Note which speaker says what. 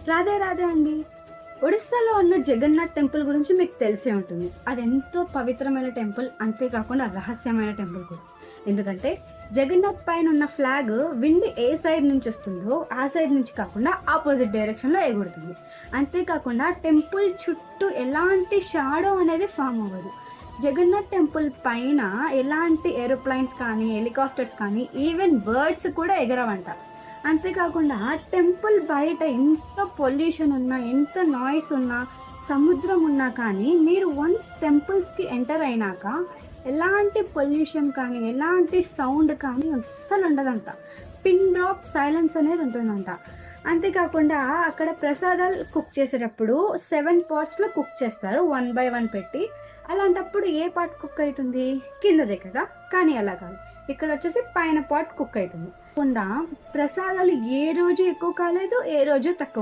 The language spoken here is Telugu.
Speaker 1: రాధే రాధే అండి. ఒడిస్సాలో ఉన్న జగన్నాథ్ టెంపుల్ గురించి మీకు తెలిసే ఉంటుంది. అది ఎంతో పవిత్రమైన టెంపుల్, అంతేకాకుండా రహస్యమైన టెంపుల్ కూడా. ఎందుకంటే జగన్నాథ్ పైన ఉన్న ఫ్లాగ్ విండ్ ఏ సైడ్ నుంచి వస్తుందో ఆ సైడ్ నుంచి కాకుండా ఆపోజిట్ డైరెక్షన్లో ఎగురుతుంది. అంతేకాకుండా టెంపుల్ చుట్టూ ఎలాంటి షాడో అనేది ఫామ్ అవ్వదు. జగన్నాథ్ టెంపుల్ పైన ఎలాంటి ఏరోప్లైన్స్ కానీ, హెలికాప్టర్స్ కానీ, ఈవెన్ బర్డ్స్ కూడా ఎగరవంట. అంతేకాకుండా టెంపుల్ బయట ఎంత పొల్యూషన్ ఉన్నా, ఎంత నాయిస్ ఉన్నా, సముద్రం ఉన్నా కానీ మీరు వన్స్ టెంపుల్స్కి ఎంటర్ అయినాక ఎలాంటి పొల్యూషన్ కానీ, ఎలాంటి సౌండ్ కానీ అస్సలు ఉండదంట. పిన్ డ్రాప్ సైలెన్స్ అనేది ఉంటుందంట. అంతేకాకుండా అక్కడ ప్రసాదాలు కుక్ చేసేటప్పుడు 7 పార్ట్స్లో కుక్ చేస్తారు, 1 by 1 పెట్టి. అలాంటప్పుడు ఏ పార్ట్ కుక్ అవుతుంది? కిందదే కదా. కానీ అలా కాదు, ఇక్కడ వచ్చేసి పైన పార్ట్ కుక్ అవుతుంది. కాకుండా ప్రసాదాలు ఏ రోజు ఎక్కువ కాలేదు, ఏ రోజు తక్కువ